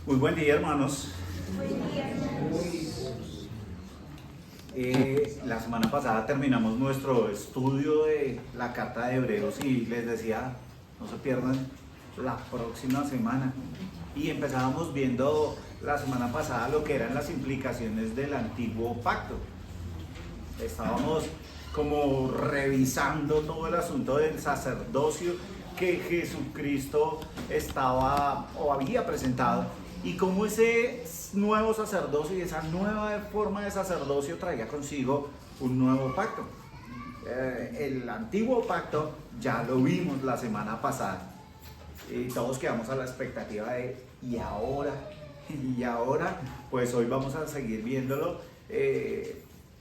Muy buen día, hermanos. La semana pasada terminamos nuestro estudio de la carta de Hebreos y les decía, no se pierdan la próxima semana. Y empezábamos viendo la semana pasada lo que eran las implicaciones del antiguo pacto. Estábamos como revisando todo el asunto del sacerdocio que Jesucristo estaba o había presentado y cómo ese nuevo sacerdocio y esa nueva forma de sacerdocio traía consigo un nuevo pacto. El antiguo pacto ya lo vimos la semana pasada y todos quedamos a la expectativa de y ahora pues hoy vamos a seguir viéndolo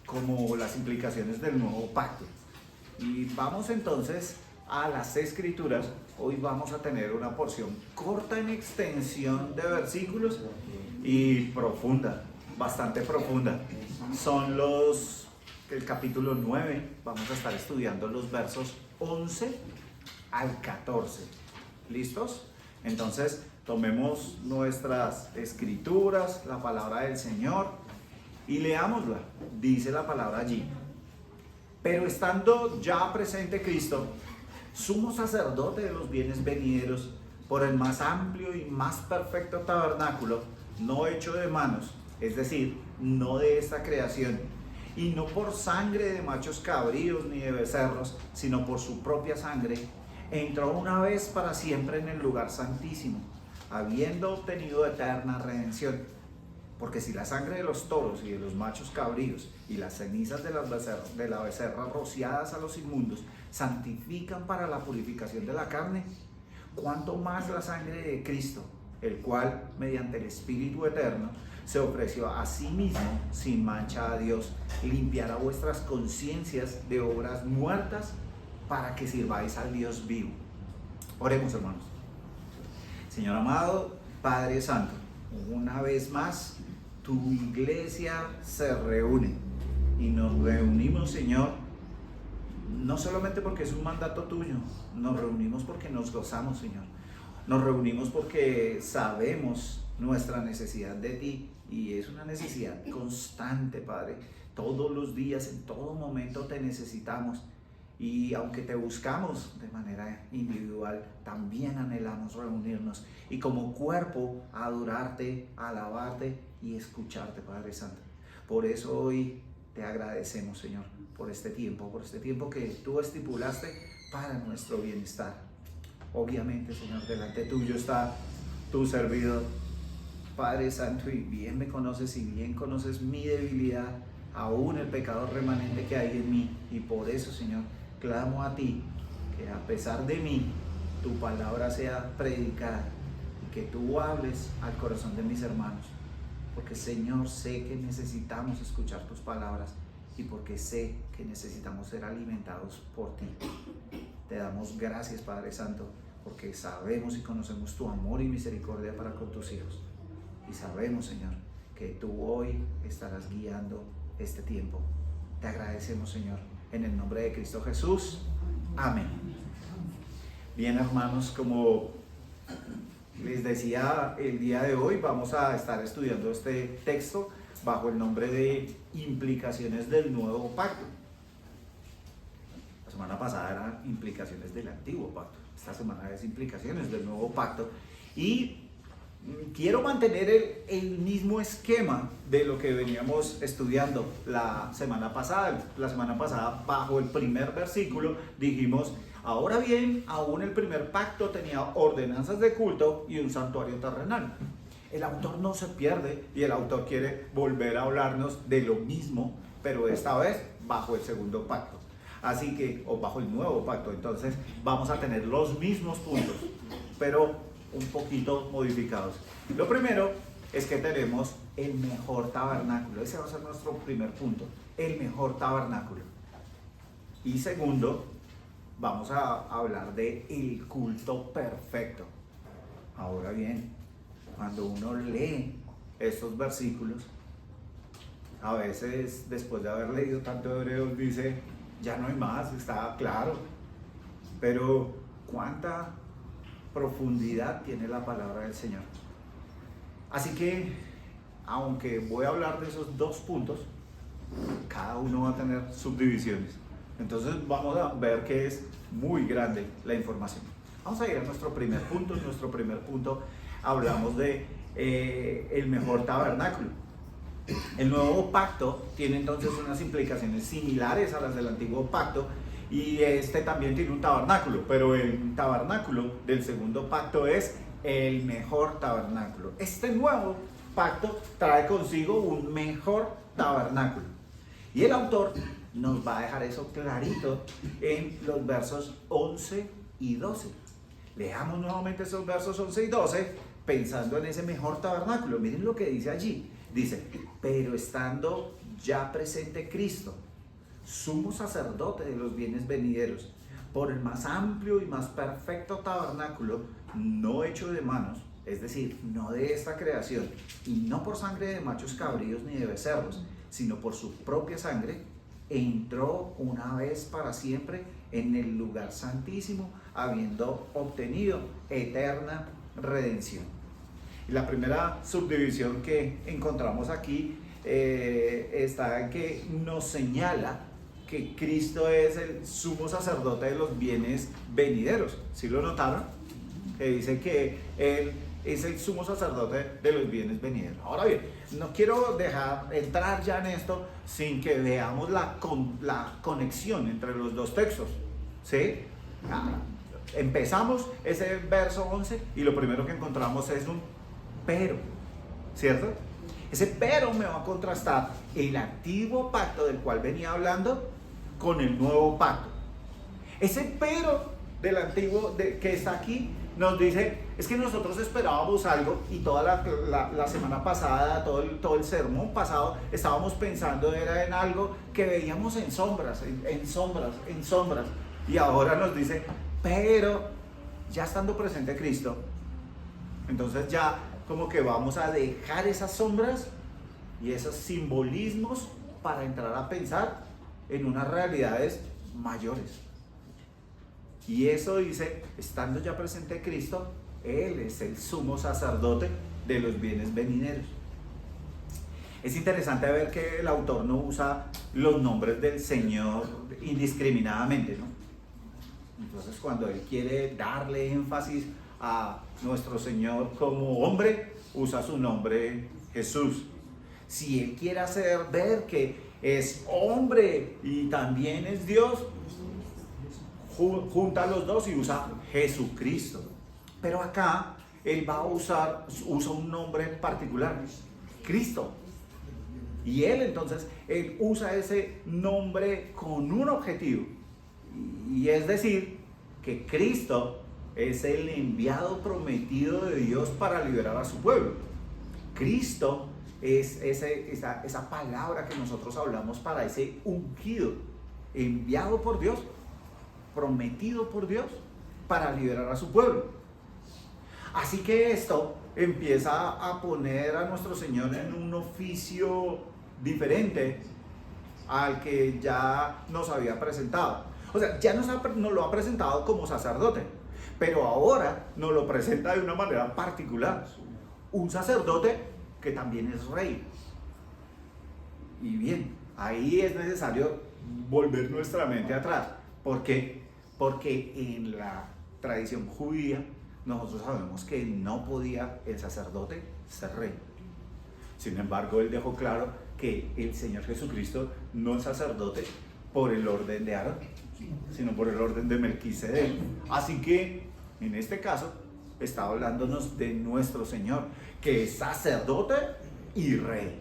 como las implicaciones del nuevo pacto. Y vamos entonces a las escrituras. Hoy vamos a tener una porción corta en extensión de versículos y profunda, bastante profunda. Son el capítulo 9, vamos a estar estudiando los versos 11 al 14. ¿Listos? Entonces tomemos nuestras escrituras, la palabra del Señor, y leámosla. Dice la palabra allí: pero estando ya presente Cristo, sumo sacerdote de los bienes venideros, por el más amplio y más perfecto tabernáculo, no hecho de manos, es decir, no de esta creación, y no por sangre de machos cabríos ni de becerros, sino por su propia sangre, entró una vez para siempre en el lugar santísimo, habiendo obtenido eterna redención. Porque si la sangre de los toros y de los machos cabríos y las cenizas de la becerra rociadas a los inmundos santifican para la purificación de la carne, cuánto más la sangre de Cristo, el cual, mediante el Espíritu eterno, se ofreció a sí mismo sin mancha a Dios, limpiará vuestras conciencias de obras muertas para que sirváis al Dios vivo. Oremos, hermanos. Señor amado, Padre Santo, una vez más tu iglesia se reúne y nos reunimos, Señor, no solamente porque es un mandato tuyo, nos reunimos porque nos gozamos, Señor. Nos reunimos porque sabemos nuestra necesidad de ti y es una necesidad constante, Padre. Todos los días, en todo momento te necesitamos. Y aunque te buscamos de manera individual, también anhelamos reunirnos y como cuerpo adorarte, alabarte y escucharte, Padre Santo. Por eso hoy te agradecemos, Señor, por este tiempo que tú estipulaste para nuestro bienestar. Obviamente, Señor, delante tuyo está tu servidor, Padre Santo, y bien me conoces y bien conoces mi debilidad, aún el pecado remanente que hay en mí. Y por eso, Señor, clamo a ti, que a pesar de mí, tu palabra sea predicada y que tú hables al corazón de mis hermanos. Porque, Señor, sé que necesitamos escuchar tus palabras y porque sé que necesitamos ser alimentados por ti. Te damos gracias, Padre Santo, porque sabemos y conocemos tu amor y misericordia para con tus hijos. Y sabemos, Señor, que tú hoy estarás guiando este tiempo. Te agradecemos, Señor, en el nombre de Cristo Jesús. Amén. Bien, hermanos, como les decía, el día de hoy vamos a estar estudiando este texto bajo el nombre de implicaciones del nuevo pacto. La semana pasada eran implicaciones del antiguo pacto. Esta semana es implicaciones del nuevo pacto. Y quiero mantener el mismo esquema de lo que veníamos estudiando la semana pasada. La semana pasada, bajo el primer versículo, dijimos: ahora bien, aún el primer pacto tenía ordenanzas de culto y un santuario terrenal. El autor no se pierde y el autor quiere volver a hablarnos de lo mismo, pero esta vez bajo el segundo pacto. Así que, o bajo el nuevo pacto. Entonces vamos a tener los mismos puntos, pero un poquito modificados. Lo primero es que tenemos el mejor tabernáculo. Ese va a ser nuestro primer punto, el mejor tabernáculo. Y segundo, vamos a hablar de el culto perfecto. Ahora bien, cuando uno lee estos versículos, a veces después de haber leído tanto Hebreos dice: ya no hay más, está claro. Pero ¿cuánta profundidad tiene la palabra del Señor? Así que, aunque voy a hablar de esos dos puntos, cada uno va a tener subdivisiones. Entonces vamos a ver que es muy grande la información. Vamos a ir a nuestro primer punto. En nuestro primer punto hablamos de el mejor tabernáculo. El nuevo pacto tiene entonces unas implicaciones similares a las del antiguo pacto, y este también tiene un tabernáculo, pero el tabernáculo del segundo pacto es el mejor tabernáculo. Este nuevo pacto trae consigo un mejor tabernáculo, y el autor nos va a dejar eso clarito en los versos 11 y 12. Leamos nuevamente esos versos 11 y 12 pensando en ese mejor tabernáculo. Miren lo que dice allí. Dice: pero estando ya presente Cristo, sumo sacerdote de los bienes venideros, por el más amplio y más perfecto tabernáculo, no hecho de manos, es decir, no de esta creación, y no por sangre de machos cabríos ni de becerros, sino por su propia sangre, entró una vez para siempre en el lugar santísimo, habiendo obtenido eterna redención. Y la primera subdivisión que encontramos aquí está en que nos señala que Cristo es el sumo sacerdote de los bienes venideros. ¿Sí lo notaron? Que dice que Él es el sumo sacerdote de los bienes venideros. Ahora bien, no quiero dejar entrar ya en esto sin que veamos la conexión entre los dos textos. ¿Sí? Empezamos ese verso 11 y lo primero que encontramos es un pero, ¿cierto? Ese pero me va a contrastar el antiguo pacto del cual venía hablando con el nuevo pacto. Ese pero del antiguo que está aquí nos dice: es que nosotros esperábamos algo, y toda la semana pasada, todo el sermón pasado, estábamos pensando era en algo que veíamos en sombras, y ahora nos dice: pero ya estando presente Cristo, entonces ya como que vamos a dejar esas sombras y esos simbolismos para entrar a pensar en unas realidades mayores. Y eso dice: estando ya presente Cristo, Él es el sumo sacerdote de los bienes venideros. Es interesante ver que el autor no usa los nombres del Señor indiscriminadamente, ¿no? Entonces, cuando Él quiere darle énfasis a nuestro Señor como hombre, usa su nombre Jesús. Si Él quiere hacer ver que es hombre y también es Dios, junta los dos y usa Jesucristo. Pero acá Él va a usa un nombre particular, Cristo. Y Él entonces, Él usa ese nombre con un objetivo. Y es decir, que Cristo es el enviado prometido de Dios para liberar a su pueblo. Cristo es esa palabra que nosotros hablamos para ese ungido, enviado por Dios, prometido por Dios para liberar a su pueblo. Así que esto empieza a poner a nuestro Señor en un oficio diferente al que ya nos había presentado. O sea, ya nos lo ha presentado como sacerdote, pero ahora nos lo presenta de una manera particular. Un sacerdote que también es rey. Y bien, ahí es necesario volver nuestra mente atrás. ¿Por qué? Porque en la tradición judía nosotros sabemos que no podía el sacerdote ser rey. Sin embargo, Él dejó claro que el Señor Jesucristo no es sacerdote por el orden de Aarón, sino por el orden de Melquisedec. Así que, en este caso, está hablándonos de nuestro Señor, que es sacerdote y rey.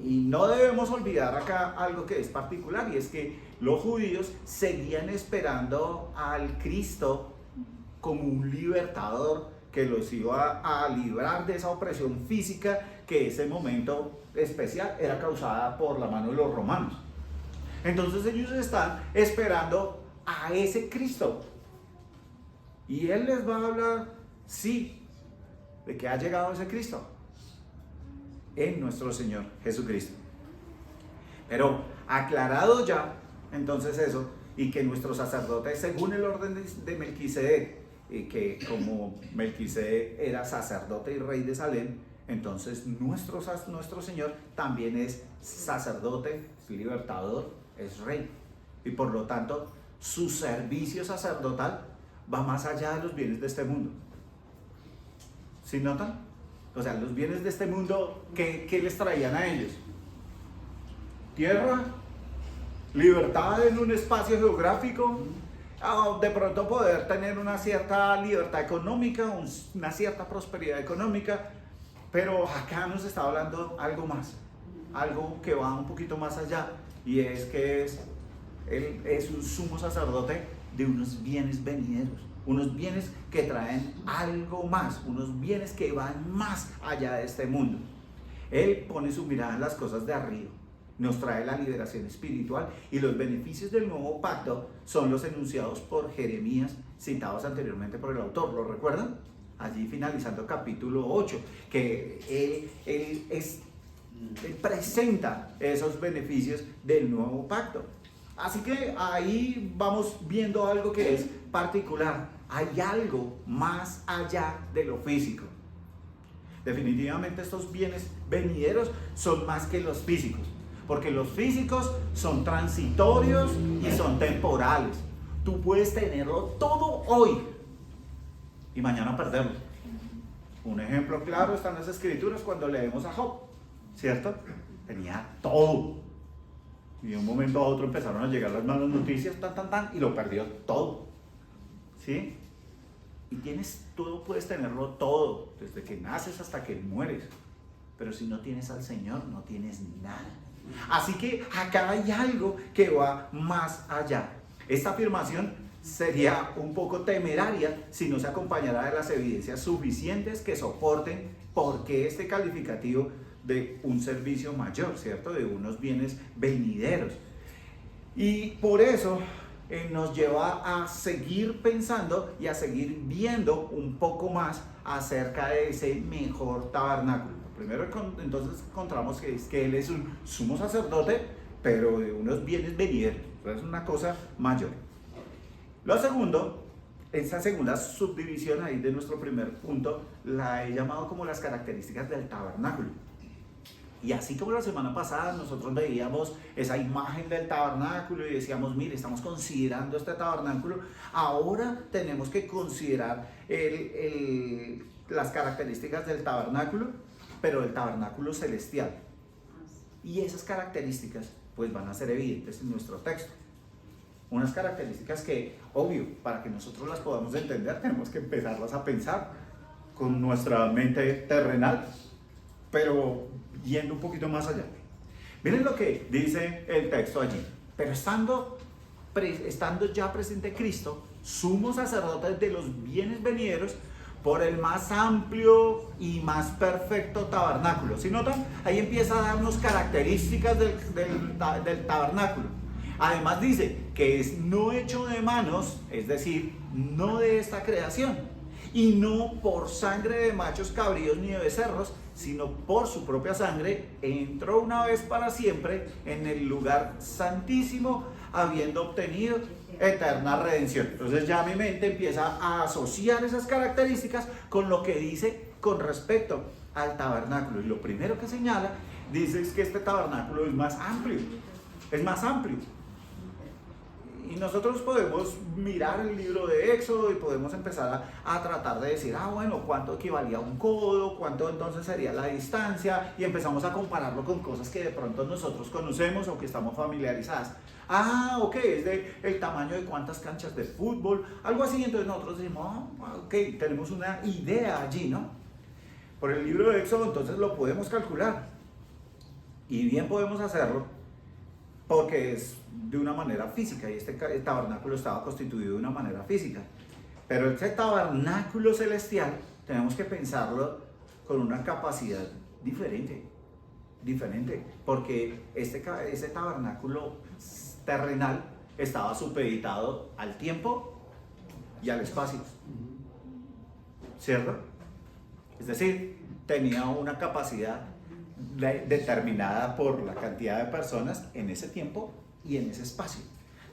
Y no debemos olvidar acá algo que es particular, y es que los judíos seguían esperando al Cristo como un libertador que los iba a librar de esa opresión física que ese momento especial era causada por la mano de los romanos. Entonces ellos están esperando a ese Cristo, y Él les va a hablar, sí, de que ha llegado ese Cristo en nuestro Señor Jesucristo. Pero aclarado ya entonces eso, y que nuestro sacerdote, según el orden de Melquisedec, que como Melquisedec era sacerdote y rey de Salem, Entonces nuestro Señor también es sacerdote, es libertador, es rey. Y por lo tanto, su servicio sacerdotal va más allá de los bienes de este mundo. ¿Sí notan? O sea, los bienes de este mundo, ¿qué les traían a ellos? Tierra, libertad en un espacio geográfico, de pronto poder tener una cierta libertad económica, una cierta prosperidad económica, pero acá nos está hablando algo más, algo que va un poquito más allá, y es que él es un sumo sacerdote de unos bienes venideros, unos bienes que traen algo más, unos bienes que van más allá de este mundo. Él pone su mirada en las cosas de arriba, nos trae la liberación espiritual, y los beneficios del nuevo pacto son los enunciados por Jeremías, citados anteriormente por el autor. ¿Lo recuerdan? Allí finalizando capítulo 8, que él presenta esos beneficios del nuevo pacto. Así que ahí vamos viendo algo que es particular. Hay algo más allá de lo físico. Definitivamente estos bienes venideros son más que los físicos, porque los físicos son transitorios y son temporales. Tú puedes tenerlo todo hoy y mañana perderlo. Un ejemplo claro está en las escrituras cuando leemos a Job, ¿cierto? Tenía todo, y de un momento a otro empezaron a llegar las malas noticias, y lo perdió todo, ¿sí? Y tú puedes tenerlo todo, desde que naces hasta que mueres, pero si no tienes al Señor, no tienes nada. Así que acá hay algo que va más allá. Esta afirmación sería un poco temeraria si no se acompañara de las evidencias suficientes que soporten por qué este calificativo de un servicio mayor, ¿cierto? De unos bienes venideros. Y por eso nos lleva a seguir pensando y a seguir viendo un poco más acerca de ese mejor tabernáculo. Primero, entonces encontramos que Él es un sumo sacerdote, pero de unos bienes venideros. Es una cosa mayor. Lo segundo, esta segunda subdivisión ahí de nuestro primer punto, la he llamado como las características del tabernáculo. Y así como la semana pasada nosotros veíamos esa imagen del tabernáculo y decíamos, mire, estamos considerando este tabernáculo, ahora tenemos que considerar las características del tabernáculo, pero del tabernáculo celestial. Y esas características pues van a ser evidentes en nuestro texto. Unas características que, obvio, para que nosotros las podamos entender, tenemos que empezarlas a pensar con nuestra mente terrenal, pero yendo un poquito más allá. Miren lo que dice el texto allí. Pero estando ya presente Cristo, sumo sacerdote de los bienes venideros, por el más amplio y más perfecto tabernáculo. ¿Sí notan? Ahí empieza a darnos características del tabernáculo. Además dice que es no hecho de manos, es decir, no de esta creación, y no por sangre de machos cabríos ni de becerros, sino por su propia sangre, entró una vez para siempre en el lugar santísimo, habiendo obtenido eterna redención. Entonces ya mi mente empieza a asociar esas características con lo que dice con respecto al tabernáculo. Y lo primero que señala, dice es que este tabernáculo es más amplio. Es más amplio. Y nosotros podemos mirar el libro de Éxodo y podemos empezar a tratar de decir, bueno, ¿cuánto equivalía a un codo? ¿Cuánto entonces sería la distancia? Y empezamos a compararlo con cosas que de pronto nosotros conocemos o que estamos familiarizadas. Ok, es el tamaño de cuántas canchas de fútbol, algo así. Entonces nosotros decimos, ok, tenemos una idea allí, ¿no? Por el libro de Éxodo entonces lo podemos calcular. Y bien podemos hacerlo, porque es de una manera física, y este tabernáculo estaba constituido de una manera física. Pero este tabernáculo celestial tenemos que pensarlo con una capacidad diferente, porque este tabernáculo terrenal estaba supeditado al tiempo y al espacio, ¿cierto? Es decir, tenía una capacidad determinada por la cantidad de personas en ese tiempo y en ese espacio.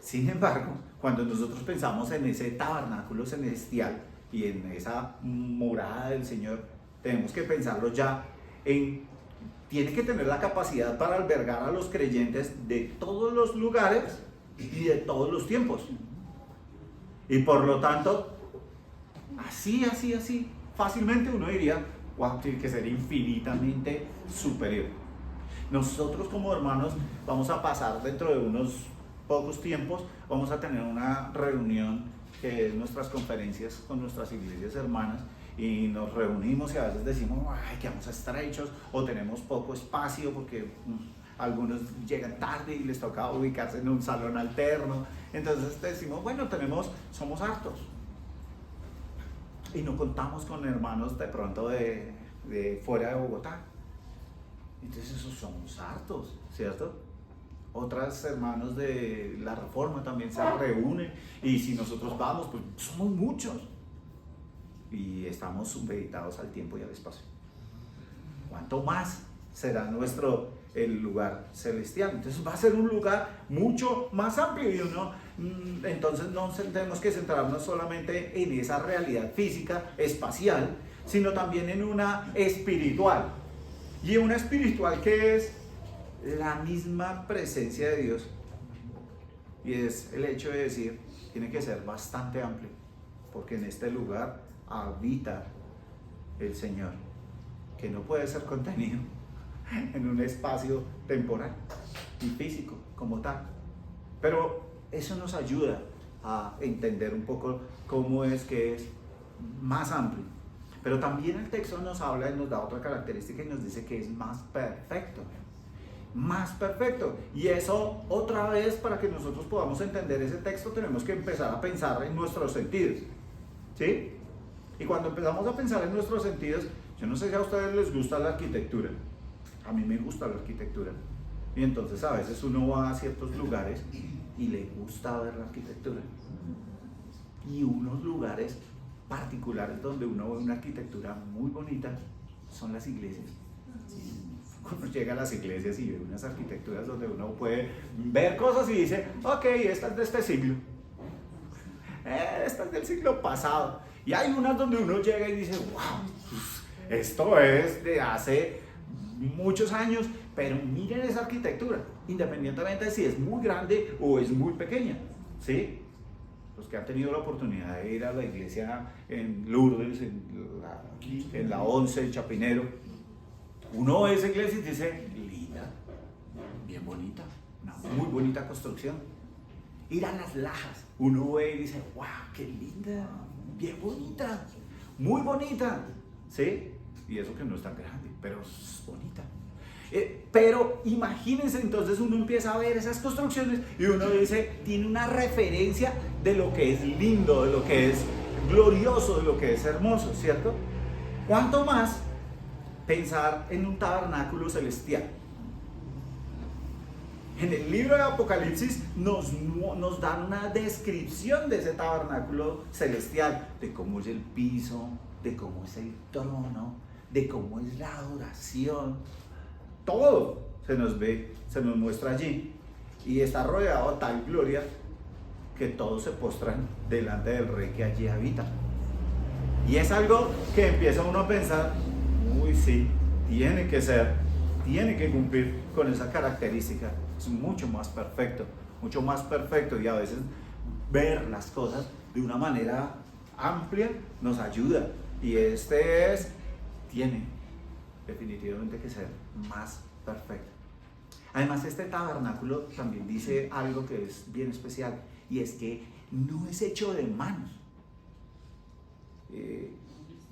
Sin embargo, cuando nosotros pensamos en ese tabernáculo celestial y en esa morada del Señor, tenemos que pensarlo ya tiene que tener la capacidad para albergar a los creyentes de todos los lugares y de todos los tiempos. Y por lo tanto, así, fácilmente uno diría, wow, tiene que ser infinitamente superior. Nosotros como hermanos vamos a pasar dentro de unos pocos tiempos, vamos a tener una reunión que es nuestras conferencias con nuestras iglesias hermanas, y nos reunimos y a veces decimos, ay, que vamos estrechos o tenemos poco espacio porque algunos llegan tarde y les toca ubicarse en un salón alterno. Entonces decimos, bueno, somos hartos y no contamos con hermanos de pronto de fuera de Bogotá. Entonces esos somos hartos, ¿cierto? Otras hermanos de la Reforma también se reúnen, y si nosotros vamos, pues somos muchos y estamos supeditados al tiempo y al espacio. ¿Cuánto más será el lugar celestial? Entonces va a ser un lugar mucho más amplio, y entonces no tenemos que centrarnos solamente en esa realidad física, espacial, sino también en una espiritual. Y una espiritual que es la misma presencia de Dios, y es el hecho de decir, tiene que ser bastante amplio, porque en este lugar habita el Señor, que no puede ser contenido en un espacio temporal y físico como tal. Pero eso nos ayuda a entender un poco cómo es que es más amplio. Pero también el texto nos habla y nos da otra característica y nos dice que es más perfecto. Más perfecto. Y eso, otra vez, para que nosotros podamos entender ese texto, tenemos que empezar a pensar en nuestros sentidos, ¿sí? Y cuando empezamos a pensar en nuestros sentidos, yo no sé si a ustedes les gusta la arquitectura. A mí me gusta la arquitectura. Y entonces a veces uno va a ciertos lugares y le gusta ver la arquitectura. Y unos lugares particulares donde uno ve una arquitectura muy bonita son las iglesias. Uno llega a las iglesias y ve unas arquitecturas donde uno puede ver cosas y dice, ok, esta es de este siglo, esta es del siglo pasado. Y hay unas donde uno llega y dice, wow, esto es de hace muchos años, pero miren esa arquitectura, independientemente de si es muy grande o es muy pequeña, ¿sí? Los que han tenido la oportunidad de ir a la iglesia en Lourdes, en la 11, en Chapinero, uno ve esa iglesia y dice, linda, bien bonita, una muy bonita construcción. Ir a las Lajas, uno ve y dice, wow, qué linda, bien bonita, muy bonita, ¿sí? Y eso que no es tan grande, pero es bonita. Pero imagínense, entonces uno empieza a ver esas construcciones y uno dice, tiene una referencia de lo que es lindo, de lo que es glorioso, de lo que es hermoso, ¿cierto? ¿Cuánto más pensar en un tabernáculo celestial? En el libro de Apocalipsis nos dan una descripción de ese tabernáculo celestial, de cómo es el piso, de cómo es el trono, de cómo es la adoración. Todo se nos muestra allí, y está rodeado de tal gloria que todos se postran delante del Rey que allí habita. Y es algo que empieza uno a pensar, uy, sí, tiene que cumplir con esa característica. Es mucho más perfecto, y a veces ver las cosas de una manera amplia nos ayuda, y tiene definitivamente que ser más perfecto. Además, este tabernáculo también dice algo que es bien especial, y es que no es hecho de manos.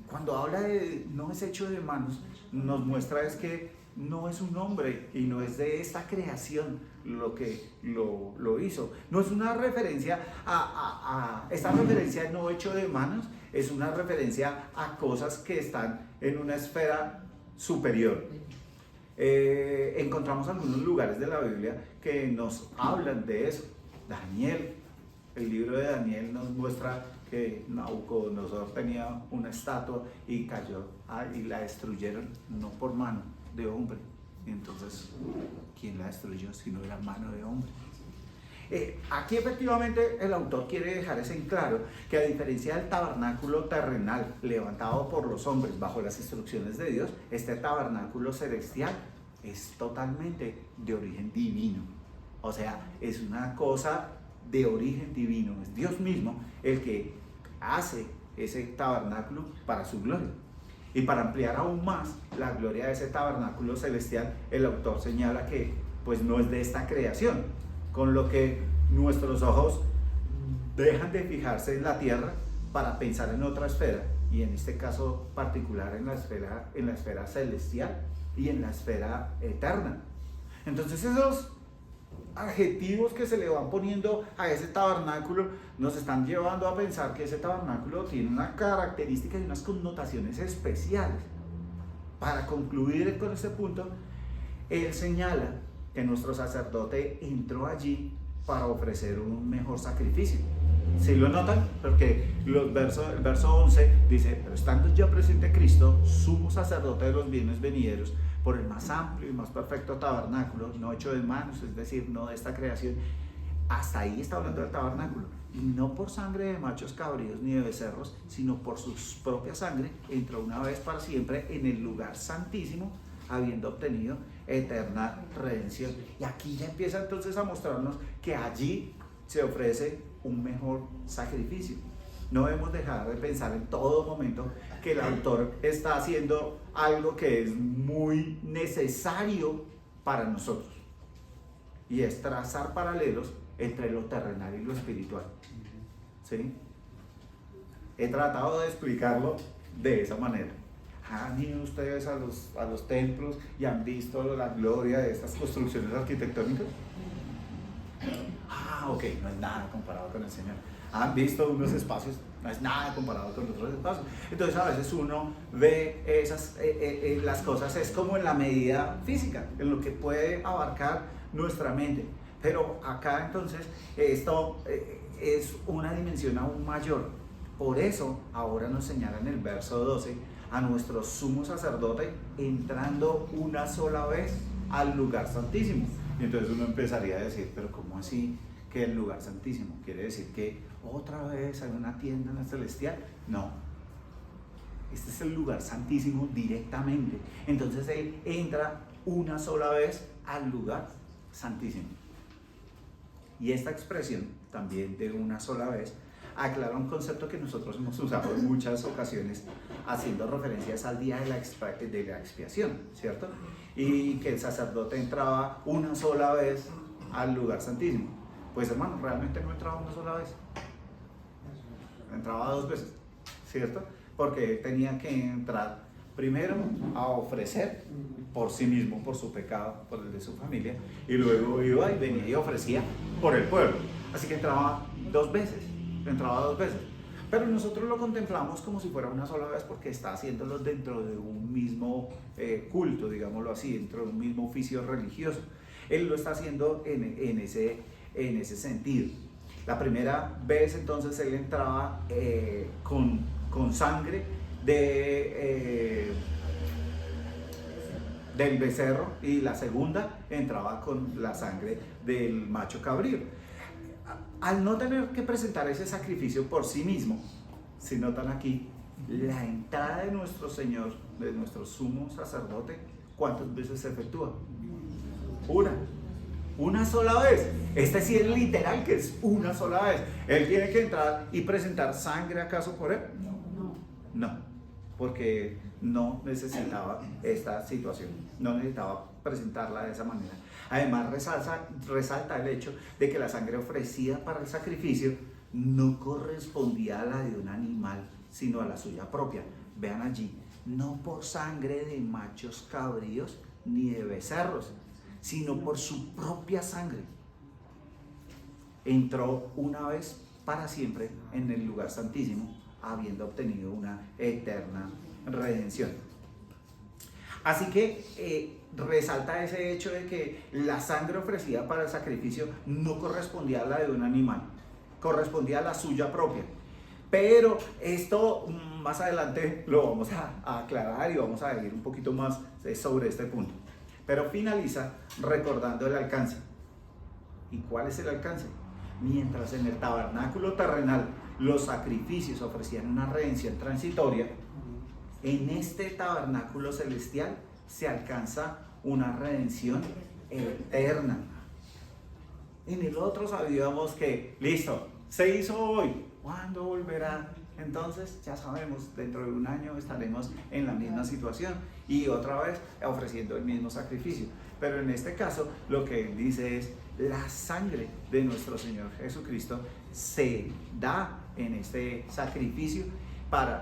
Cuando habla de no es hecho de manos, nos muestra es que no es un hombre y no es de esta creación lo que lo hizo. No es una referencia esta referencia no hecho de manos, es una referencia a cosas que están en una esfera superior. Encontramos algunos lugares de la Biblia que nos hablan de eso. Daniel, el libro de Daniel nos muestra que Nabucodonosor tenía una estatua y cayó y la destruyeron, no por mano de hombre. Y entonces, ¿quién la destruyó si no era mano de hombre? Aquí efectivamente el autor quiere dejar eso en claro, que a diferencia del tabernáculo terrenal levantado por los hombres bajo las instrucciones de Dios, este tabernáculo celestial es totalmente de origen divino. O sea, es una cosa de origen divino, es Dios mismo el que hace ese tabernáculo para su gloria. Y para ampliar aún más la gloria de ese tabernáculo celestial, el autor señala que pues no es de esta creación, con lo que nuestros ojos dejan de fijarse en la tierra para pensar en otra esfera, y en este caso particular en la esfera celestial y en la esfera eterna. Entonces esos adjetivos que se le van poniendo a ese tabernáculo nos están llevando a pensar que ese tabernáculo tiene una característica y unas connotaciones especiales. Para concluir con este punto, él señala que nuestro sacerdote entró allí para ofrecer un mejor sacrificio. ¿Sí lo notan? Porque el verso 11 dice: pero estando ya presente Cristo, sumo sacerdote de los bienes venideros, por el más amplio y más perfecto tabernáculo, no hecho de manos, es decir, no de esta creación. Hasta ahí está hablando del tabernáculo. Y no por sangre de machos cabríos ni de becerros, sino por su propia sangre, entró una vez para siempre en el lugar santísimo, habiendo obtenido eterna redención. Y aquí ya empieza entonces a mostrarnos que allí se ofrece un mejor sacrificio. No debemos dejar de pensar en todo momento que el autor está haciendo algo que es muy necesario para nosotros, y es trazar paralelos entre lo terrenal y lo espiritual. ¿Sí? He tratado de explicarlo de esa manera. ¿Han ido ustedes a los templos y han visto la gloria de estas construcciones arquitectónicas? Ok, no es nada comparado con el Señor. Han visto unos espacios, no es nada comparado con otros espacios. Entonces a veces uno ve las cosas, es como en la medida física, en lo que puede abarcar nuestra mente. Pero acá entonces esto es una dimensión aún mayor. Por eso ahora nos señala en el verso 12 a nuestro sumo sacerdote entrando una sola vez al lugar santísimo. Y entonces uno empezaría a decir: pero ¿cómo así que el lugar santísimo? ¿Quiere decir que otra vez hay una tienda en el celestial? No, este es el lugar santísimo directamente. Entonces él entra una sola vez al lugar santísimo. Y esta expresión también de una sola vez aclara un concepto que nosotros hemos usado en muchas ocasiones, haciendo referencias al día de la expiación, ¿cierto? Y que el sacerdote entraba una sola vez al lugar santísimo. Pues hermano, realmente no entraba una sola vez, entraba dos veces, ¿cierto? Porque tenía que entrar primero a ofrecer por sí mismo, por su pecado, por el de su familia, y luego iba y venía y ofrecía por el pueblo. Así que entraba dos veces. Pero nosotros lo contemplamos como si fuera una sola vez, porque está haciéndolo dentro de un mismo culto, digámoslo así, dentro de un mismo oficio religioso. Él lo está haciendo en ese sentido. La primera vez entonces él entraba con sangre del becerro, y la segunda entraba con la sangre del macho cabrío. Al no tener que presentar ese sacrificio por sí mismo, si notan aquí, la entrada de nuestro Señor, de nuestro sumo sacerdote, ¿cuántas veces se efectúa? Una sola vez. Este sí es literal, que es una sola vez. ¿Él tiene que entrar y presentar sangre acaso por él? No, porque no necesitaba esta situación, no necesitaba presentarla de esa manera. Además resalta el hecho de que la sangre ofrecida para el sacrificio no correspondía a la de un animal, sino a la suya propia. Vean allí: no por sangre de machos cabríos ni de becerros, sino por su propia sangre. Entró una vez para siempre en el lugar santísimo, habiendo obtenido una eterna redención. Así que resalta ese hecho de que la sangre ofrecida para el sacrificio no correspondía a la de un animal, correspondía a la suya propia. Pero esto más adelante lo vamos a aclarar y vamos a ir un poquito más sobre este punto. Pero finaliza recordando el alcance. ¿Y cuál es el alcance? Mientras en el tabernáculo terrenal los sacrificios ofrecían una redención transitoria, en este tabernáculo celestial se alcanza una redención eterna. En el otro sabíamos que, listo, se hizo hoy, ¿cuándo volverá? Entonces ya sabemos, dentro de un año estaremos en la misma situación y otra vez ofreciendo el mismo sacrificio. Pero en este caso lo que él dice es, la sangre de nuestro Señor Jesucristo se da en este sacrificio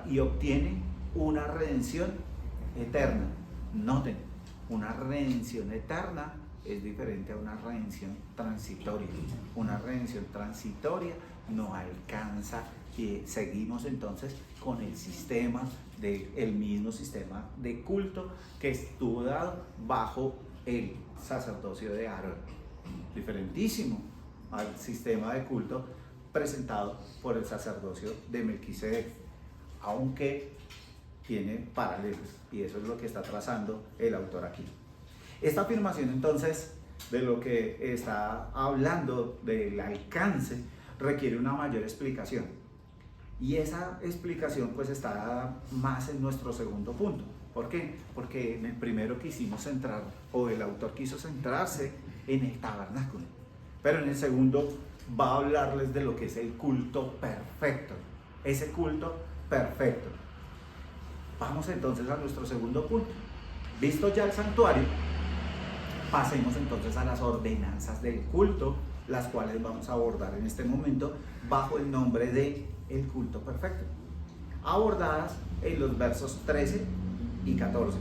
y obtiene una redención eterna. Noten, una redención eterna es diferente a una redención transitoria. Una redención transitoria no alcanza, y seguimos entonces con el mismo sistema de culto que estuvo dado bajo el sacerdocio de Aarón. Diferentísimo al sistema de culto presentado por el sacerdocio de Melquisedec, aunque tiene paralelos, y eso es lo que está trazando el autor aquí. Esta afirmación entonces de lo que está hablando del alcance requiere una mayor explicación, y esa explicación pues está más en nuestro segundo punto. ¿Por qué? Porque en el primero quisimos centrar, o el autor quiso centrarse en el tabernáculo, pero en el segundo va a hablarles de lo que es el culto perfecto, ese culto perfecto. Vamos entonces a nuestro segundo punto. Visto ya el santuario, pasemos entonces a las ordenanzas del culto, las cuales vamos a abordar en este momento bajo el nombre de el culto perfecto, abordadas en los versos 13 y 14.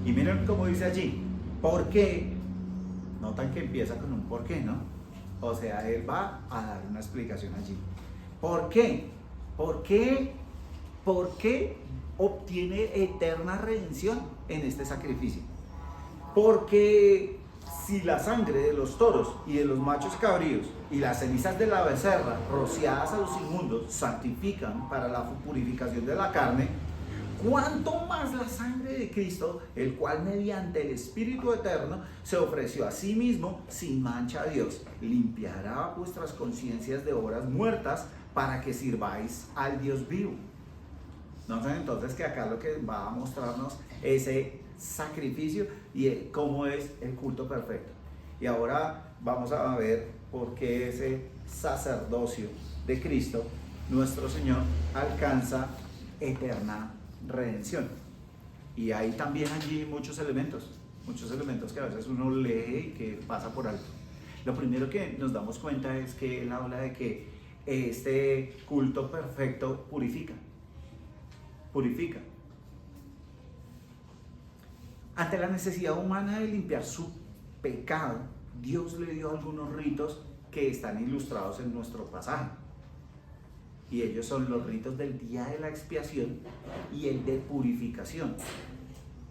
Y miren cómo dice allí, ¿por qué? Notan que empieza con un por qué, ¿no? O sea, él va a dar una explicación allí. ¿Por qué? ¿Por qué? ¿Por qué obtiene eterna redención en este sacrificio? Porque si la sangre de los toros y de los machos cabríos y las cenizas de la becerra rociadas a los inmundos santifican para la purificación de la carne, cuánto más la sangre de Cristo, el cual mediante el Espíritu Eterno se ofreció a sí mismo sin mancha a Dios, limpiará vuestras conciencias de obras muertas para que sirváis al Dios vivo. Entonces que acá lo que va a mostrarnos ese sacrificio y cómo es el culto perfecto. Y ahora vamos a ver por qué ese sacerdocio de Cristo, nuestro Señor, alcanza eterna redención. Y hay también allí muchos elementos que a veces uno lee y que pasa por alto. Lo primero que nos damos cuenta es que él habla de que este culto perfecto purifica. Ante la necesidad humana de limpiar su pecado, Dios le dio algunos ritos que están ilustrados en nuestro pasaje. Y ellos son los ritos del día de la expiación y el de purificación.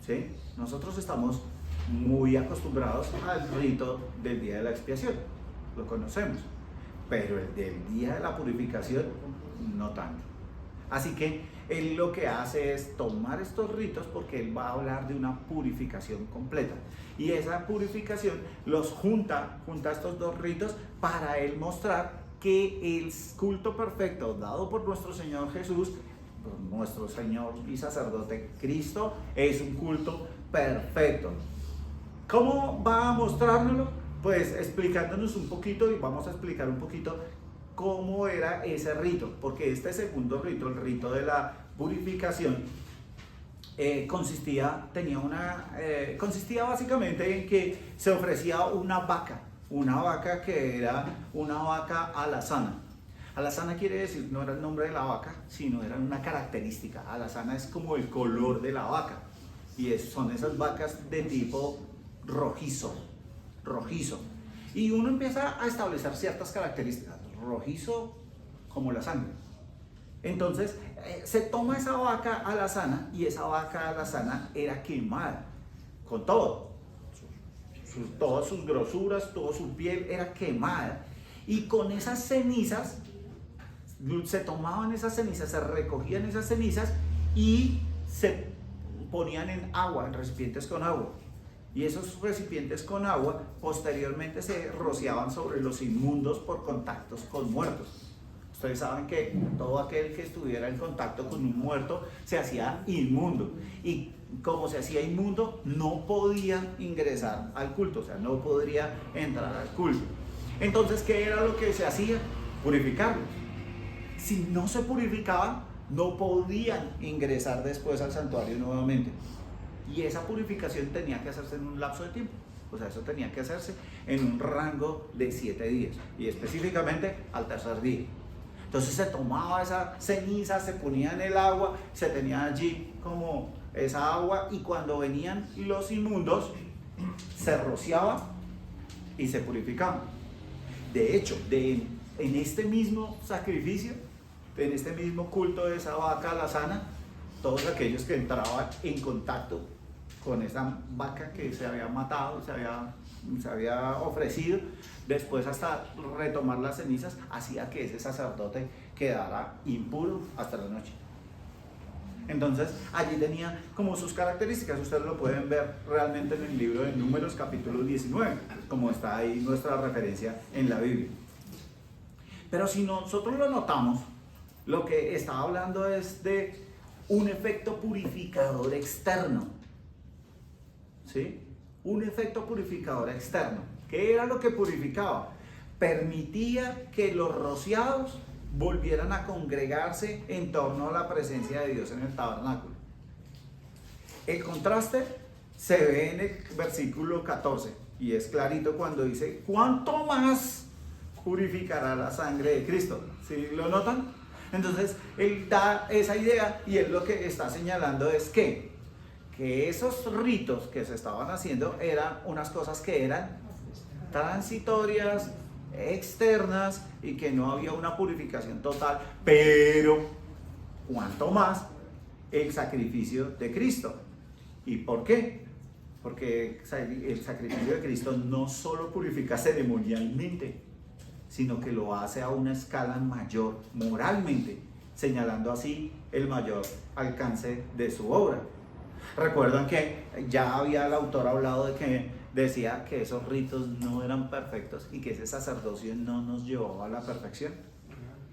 ¿Sí? Nosotros estamos muy acostumbrados al rito del día de la expiación, lo conocemos, pero el del día de la purificación no tanto. Así que él lo que hace es tomar estos ritos porque él va a hablar de una purificación completa. Y esa purificación los junta estos dos ritos para él mostrar que el culto perfecto dado por nuestro Señor Jesús, nuestro Señor y sacerdote Cristo, es un culto perfecto. ¿Cómo va a mostrárnoslo? Pues explicándonos un poquito, y vamos a explicar un poquito cómo era ese rito, porque este segundo rito, el rito de la purificación, consistía básicamente en que se ofrecía una vaca que era una vaca alazana. Alazana quiere decir, no era el nombre de la vaca, sino era una característica. Alazana es como el color de la vaca, y son esas vacas de tipo rojizo. Y uno empieza a establecer ciertas características, rojizo como la sangre. Entonces se toma esa vaca alazana, y esa vaca alazana era quemada con todo, todas sus grosuras, toda su piel era quemada, y con esas cenizas se tomaban esas cenizas, se recogían esas cenizas y se ponían en agua, en recipientes con agua. Y esos recipientes con agua posteriormente se rociaban sobre los inmundos por contactos con muertos. Ustedes saben que todo aquel que estuviera en contacto con un muerto se hacía inmundo. Y como se hacía inmundo, no podía ingresar al culto, o sea, no podría entrar al culto. Entonces, ¿qué era lo que se hacía? Purificarlos. Si no se purificaban, no podían ingresar después al santuario nuevamente. Y esa purificación tenía que hacerse en un lapso de tiempo. O sea, eso tenía que hacerse en un rango de 7 días. Y específicamente al tercer día. Entonces se tomaba esa ceniza, se ponía en el agua, se tenía allí como esa agua, y cuando venían los inmundos, se rociaba y se purificaban. De hecho, en este mismo sacrificio, en este mismo culto de esa vaca alazana, todos aquellos que entraban en contacto con esa vaca que se había matado, se había ofrecido, después hasta retomar las cenizas, hacía que ese sacerdote quedara impuro hasta la noche. Entonces allí tenía como sus características. Ustedes lo pueden ver realmente en el libro de Números capítulo 19, como está ahí nuestra referencia en la Biblia. Pero si nosotros lo notamos, lo que está hablando es de un efecto purificador externo. ¿Sí? Un efecto purificador externo. ¿Qué era lo que purificaba? Permitía que los rociados volvieran a congregarse en torno a la presencia de Dios en el tabernáculo. El contraste se ve en el versículo 14 y es clarito cuando dice: ¿cuánto más purificará la sangre de Cristo? ¿Sí lo notan? Entonces él da esa idea, y él lo que está señalando es que esos ritos que se estaban haciendo eran unas cosas que eran transitorias, externas, y que no había una purificación total, pero cuanto más el sacrificio de Cristo. ¿Y por qué? Porque el sacrificio de Cristo no solo purifica ceremonialmente, sino que lo hace a una escala mayor moralmente, señalando así el mayor alcance de su obra. Recuerdan que ya había el autor hablado de que decía que esos ritos no eran perfectos y que ese sacerdocio no nos llevaba a la perfección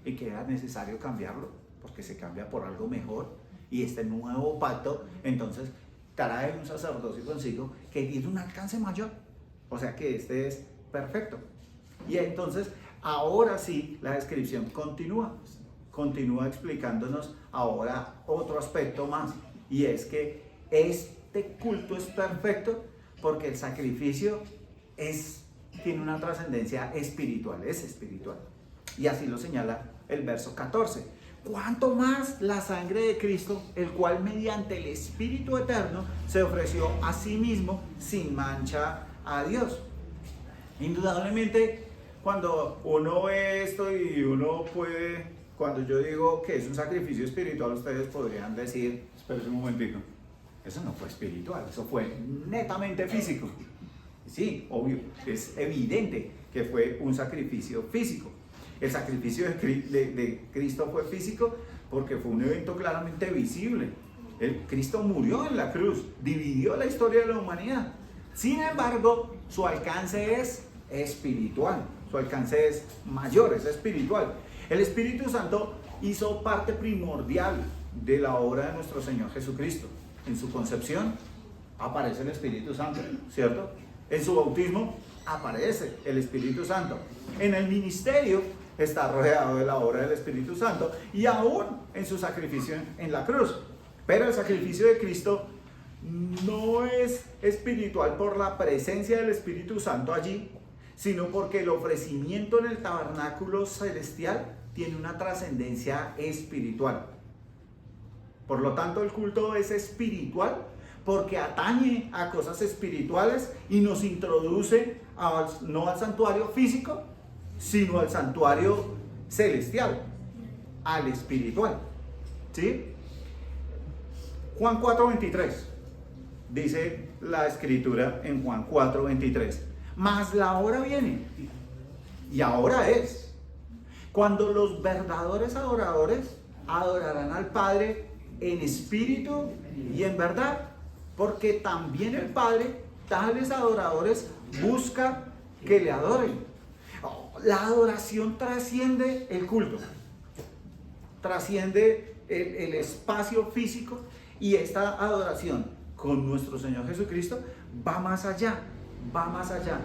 y que era necesario cambiarlo, porque se cambia por algo mejor, y este nuevo pacto entonces trae un sacerdocio consigo que tiene un alcance mayor, o sea que este es perfecto. Y entonces ahora sí la descripción continúa explicándonos ahora otro aspecto más, y es que este culto es perfecto porque el sacrificio tiene una trascendencia espiritual, es espiritual. Y así lo señala el verso 14. ¿Cuánto más la sangre de Cristo, el cual mediante el Espíritu Eterno se ofreció a sí mismo sin mancha a Dios? Indudablemente, cuando uno ve esto y uno puede, cuando yo digo que es un sacrificio espiritual, ustedes podrían decir: espérense un momentico, eso no fue espiritual, eso fue netamente físico. Sí, obvio, es evidente que fue un sacrificio físico. El sacrificio de Cristo fue físico porque fue un evento claramente visible. Cristo murió en la cruz, dividió la historia de la humanidad. Sin embargo, su alcance es espiritual, su alcance es mayor, es espiritual. El Espíritu Santo hizo parte primordial de la obra de nuestro Señor Jesucristo. En su concepción aparece el Espíritu Santo, ¿cierto? En su bautismo aparece el Espíritu Santo. En el ministerio está rodeado de la obra del Espíritu Santo, y aún en su sacrificio en la cruz. Pero el sacrificio de Cristo no es espiritual por la presencia del Espíritu Santo allí, sino porque el ofrecimiento en el tabernáculo celestial tiene una trascendencia espiritual. Por lo tanto, el culto es espiritual porque atañe a cosas espirituales y nos introduce no al santuario físico, sino al santuario celestial, al espiritual. ¿Sí? Juan 4:23 dice la escritura en Juan 4:23: mas la hora viene, y ahora es, cuando los verdaderos adoradores adorarán al Padre en espíritu y en verdad, porque también el Padre tales adoradores busca que le adoren. La adoración trasciende el culto, trasciende el espacio físico, y esta adoración con nuestro Señor Jesucristo va más allá, va más allá.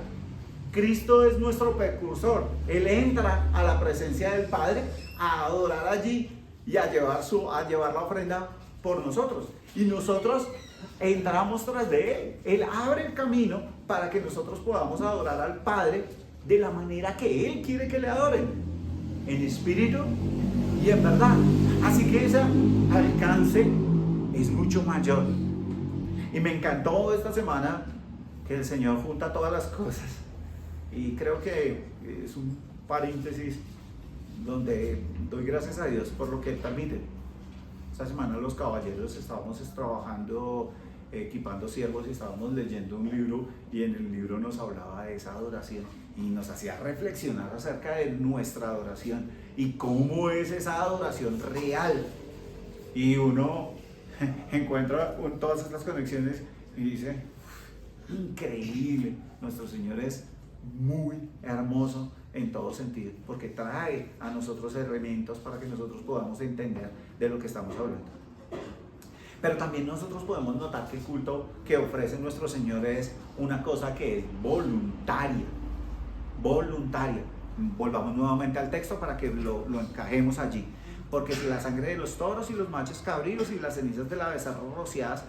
Cristo es nuestro precursor. Él entra a la presencia del Padre a adorar allí y a llevar la ofrenda por nosotros. Y nosotros entramos tras de Él. Él abre el camino para que nosotros podamos adorar al Padre de la manera que Él quiere que le adoren, en espíritu y en verdad. Así que ese alcance es mucho mayor. Y me encantó esta semana que el Señor junta todas las cosas. Y creo que es un paréntesis donde doy gracias a Dios por lo que Él permite. Esta semana los caballeros estábamos trabajando, equipando siervos, y estábamos leyendo un libro, y en el libro nos hablaba de esa adoración y nos hacía reflexionar acerca de nuestra adoración y cómo es esa adoración real. Y uno encuentra todas estas conexiones y dice: increíble, nuestro Señor es muy hermoso en todo sentido, porque trae a nosotros elementos para que nosotros podamos entender de lo que estamos hablando. Pero también nosotros podemos notar que el culto que ofrece nuestro Señor es una cosa que es voluntaria. Voluntaria. Volvamos nuevamente al texto para que lo encajemos allí. Porque si la sangre de los toros y los machos cabríos y las cenizas de la becerra rociadas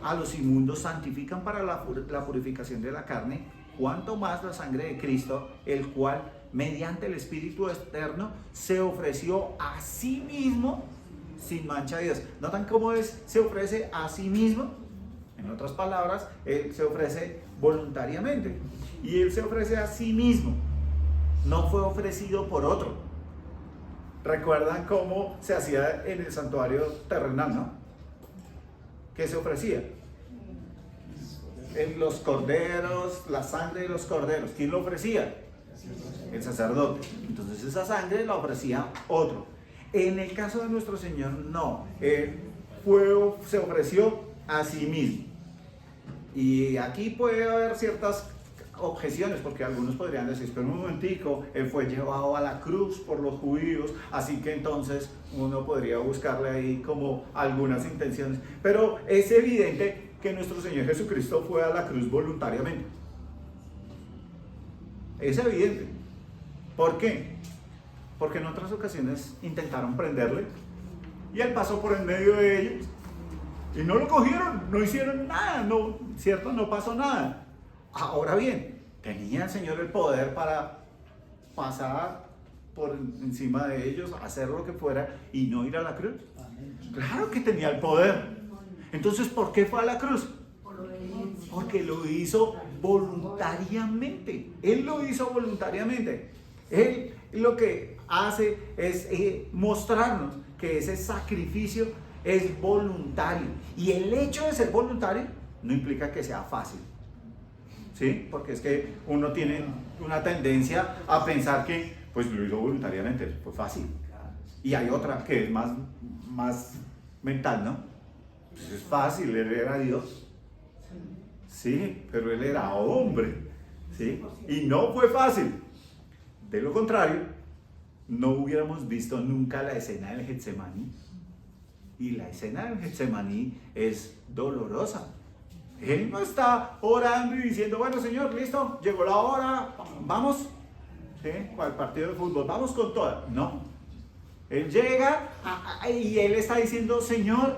a los inmundos santifican para la purificación de la carne, cuánto más la sangre de Cristo, el cual mediante el Espíritu eterno se ofreció a sí mismo sin mancha de Dios. ¿Notan cómo se ofrece a sí mismo? En otras palabras, Él se ofrece voluntariamente. Y Él se ofrece a sí mismo. No fue ofrecido por otro. ¿Recuerdan cómo se hacía en el santuario terrenal, no? ¿Qué se ofrecía? En los corderos, la sangre de los corderos. ¿Quién lo ofrecía? El sacerdote. Entonces esa sangre la ofrecía otro. En el caso de nuestro Señor, no. Él se ofreció a sí mismo. Y aquí puede haber ciertas objeciones, porque algunos podrían decir: pero un momentico, Él fue llevado a la cruz por los judíos, así que entonces uno podría buscarle ahí como algunas intenciones. Pero es evidente que nuestro Señor Jesucristo fue a la cruz voluntariamente. Es evidente. ¿Por qué? Porque en otras ocasiones intentaron prenderle y Él pasó por en medio de ellos y no lo cogieron, no hicieron nada, no, ¿cierto? No pasó nada. Ahora bien, ¿tenía el Señor el poder para pasar por encima de ellos, hacer lo que fuera y no ir a la cruz? Claro que tenía el poder. Entonces, ¿por qué fue a la cruz? Porque lo hizo voluntariamente. Él lo hizo voluntariamente. Él lo que hace es mostrarnos que ese sacrificio es voluntario. Y el hecho de ser voluntario no implica que sea fácil. ¿Sí? Porque es que uno tiene una tendencia a pensar que pues lo hizo voluntariamente, fue fácil. Y hay otra que es más mental, ¿no? Pues es fácil, Él era Dios. Sí, pero Él era hombre. ¿Sí? Y no fue fácil. De lo contrario, no hubiéramos visto nunca la escena del Getsemaní. Y la escena del Getsemaní es dolorosa. Él no está orando y diciendo: bueno, Señor, listo, llegó la hora, vamos, ¿sí? Al partido de fútbol, vamos con toda. No. Él llega y Él está diciendo: Señor,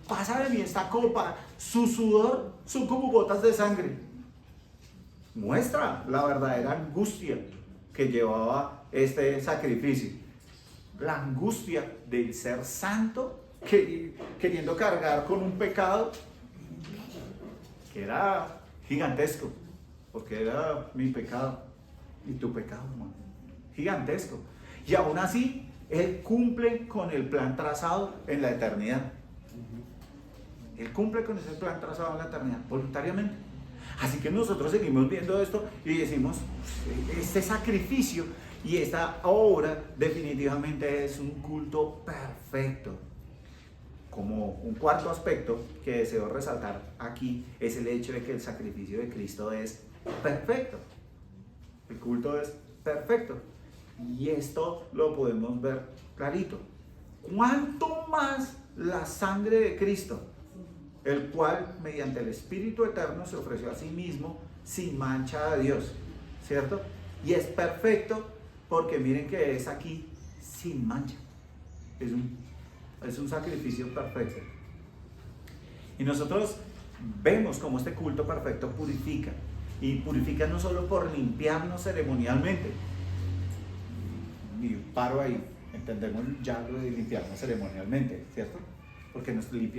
pasa de mí esta copa. Su sudor son como gotas de sangre. Muestra la verdadera angustia que llevaba este sacrificio. La angustia del ser santo queriendo cargar con un pecado que era gigantesco, porque era mi pecado y tu pecado, hermano. Gigantesco. Y aún así, Él cumple con el plan trazado en la eternidad. Él cumple con ese plan trazado en la eternidad, voluntariamente. Así que nosotros seguimos viendo esto y decimos: este sacrificio y esta obra definitivamente es un culto perfecto. como un cuarto aspecto que deseo resaltar aquí es el hecho de que el sacrificio de Cristo es perfecto. El culto es perfecto. Y esto lo podemos ver clarito. Cuanto más la sangre de Cristo, el cual mediante el Espíritu Eterno se ofreció a sí mismo sin mancha a Dios, ¿cierto? Y es perfecto porque miren que es aquí sin mancha. Es un sacrificio perfecto. Y nosotros vemos cómo este culto perfecto purifica. Y purifica no solo por limpiarnos ceremonialmente. Y paro ahí. Entendemos ya lo de limpiarnos ceremonialmente, ¿cierto? Porque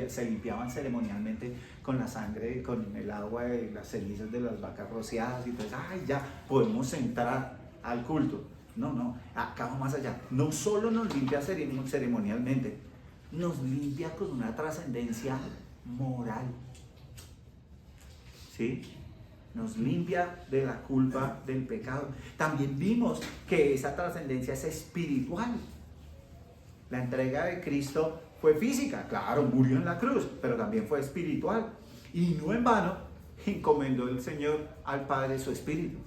se limpiaban ceremonialmente con la sangre, con el agua de las cenizas de las vacas rociadas. Y entonces, ¡ay, ya! Podemos entrar al culto. No, acá va más allá. No solo nos limpia ceremonialmente, nos limpia con una trascendencia moral. ¿Sí? Nos limpia de la culpa del pecado. También vimos que esa trascendencia es espiritual. La entrega de Cristo fue física, claro, murió en la cruz, pero también fue espiritual. Y no en vano encomendó el Señor al Padre su espíritu.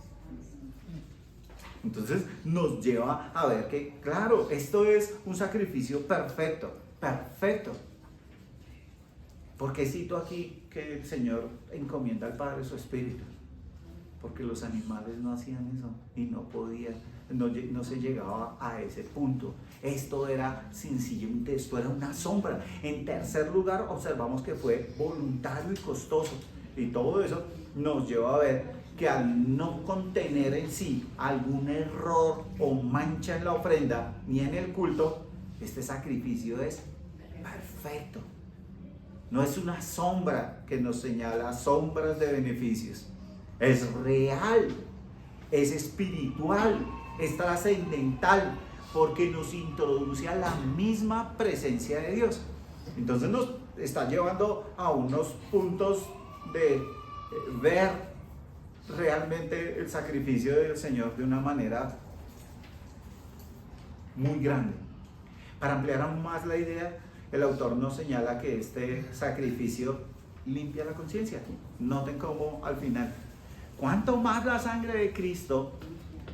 Entonces nos lleva a ver que, claro, esto es un sacrificio perfecto, perfecto. ¿Por qué cito aquí que el Señor encomienda al Padre su espíritu? Porque los animales no hacían eso y no podían, no se llegaba a ese punto. Esto era sencillamente, esto era una sombra. En tercer lugar, observamos que fue voluntario y costoso. Y todo eso nos lleva a ver que al no contener en sí algún error o mancha en la ofrenda ni en el culto, este sacrificio es perfecto. No es una sombra que nos señala sombras de beneficios. Es real, es espiritual, es trascendental, porque nos introduce a la misma presencia de Dios. Entonces nos está llevando a unos puntos de ver realmente el sacrificio del Señor de una manera muy grande. Para ampliar aún más la idea, el autor nos señala que este sacrificio limpia la conciencia. Noten cómo al final, cuanto más la sangre de Cristo,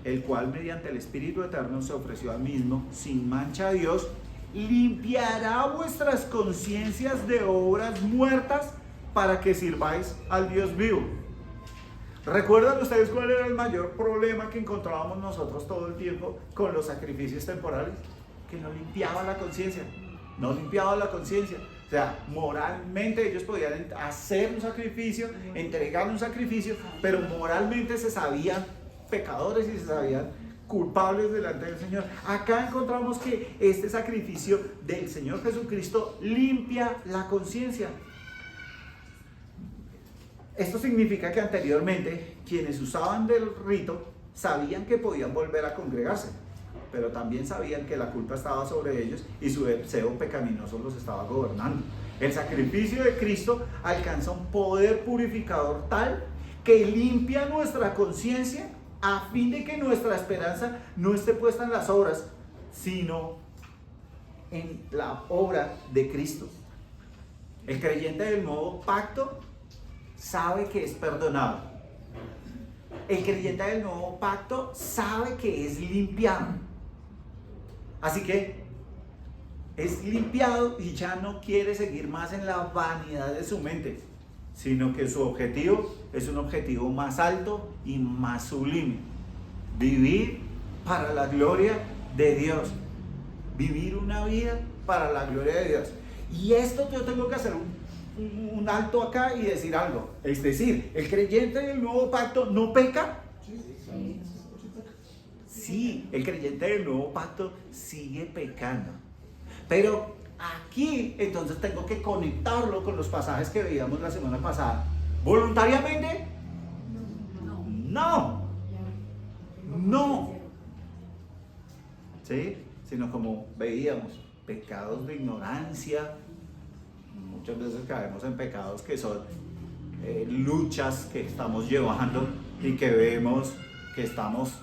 el cual mediante el Espíritu Eterno se ofreció al mismo sin mancha a Dios, limpiará vuestras conciencias de obras muertas para que sirváis al Dios vivo. ¿Recuerdan ustedes cuál era el mayor problema que encontrábamos nosotros todo el tiempo con los sacrificios temporales? Que no limpiaba la conciencia. No limpiaba la conciencia. O sea, moralmente ellos podían hacer un sacrificio, entregar un sacrificio, pero moralmente se sabían pecadores y se sabían culpables delante del Señor. Acá encontramos que este sacrificio del Señor Jesucristo limpia la conciencia. Esto significa que anteriormente quienes usaban del rito sabían que podían volver a congregarse, pero también sabían que la culpa estaba sobre ellos y su deseo pecaminoso los estaba gobernando. El sacrificio de Cristo alcanza un poder purificador tal que limpia nuestra conciencia a fin de que nuestra esperanza no esté puesta en las obras, sino en la obra de Cristo. El creyente del nuevo pacto sabe que es perdonado. El creyente del nuevo pacto sabe que es limpiado. Así que es limpiado y ya no quiere seguir más en la vanidad de su mente, sino que su objetivo es un objetivo más alto y más sublime. Vivir para la gloria de Dios. Vivir una vida para la gloria de Dios. Y esto yo tengo que hacer un alto acá y decir algo. Es decir, el creyente del nuevo pacto no peca. Sí, el creyente del nuevo pacto sigue pecando. Pero aquí entonces tengo que conectarlo con los pasajes que veíamos la semana pasada. ¿Voluntariamente? No. No. ¿Sí? Sino como veíamos, pecados de ignorancia. Muchas veces caemos en pecados que son luchas que estamos llevando y que vemos que estamos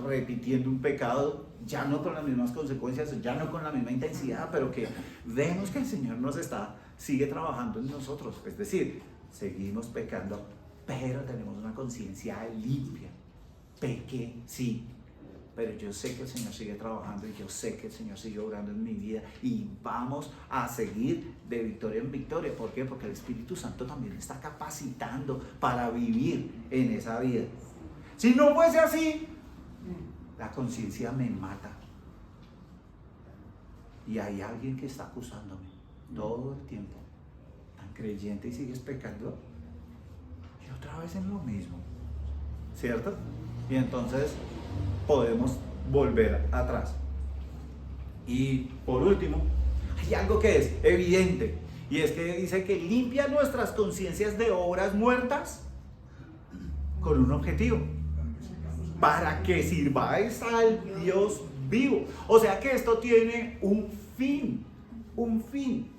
repitiendo un pecado ya no con las mismas consecuencias, ya no con la misma intensidad, pero que vemos que el Señor sigue trabajando en nosotros. Es decir, seguimos pecando, pero tenemos una conciencia limpia. Pequé, sí, pero yo sé que el Señor sigue trabajando y yo sé que el Señor sigue obrando en mi vida y vamos a seguir de victoria en victoria. ¿Por qué? Porque el Espíritu Santo también está capacitando para vivir en esa vida. Si no fuese así, la conciencia me mata. Y hay alguien que está acusándome todo el tiempo. Tan creyente y sigues pecando. Y otra vez en lo mismo. ¿Cierto? Y entonces podemos volver atrás. Y por último, hay algo que es evidente. Y es que dice que limpia nuestras conciencias de obras muertas con un objetivo. Para que sirváis al Dios vivo. O sea que esto tiene un fin. Un fin.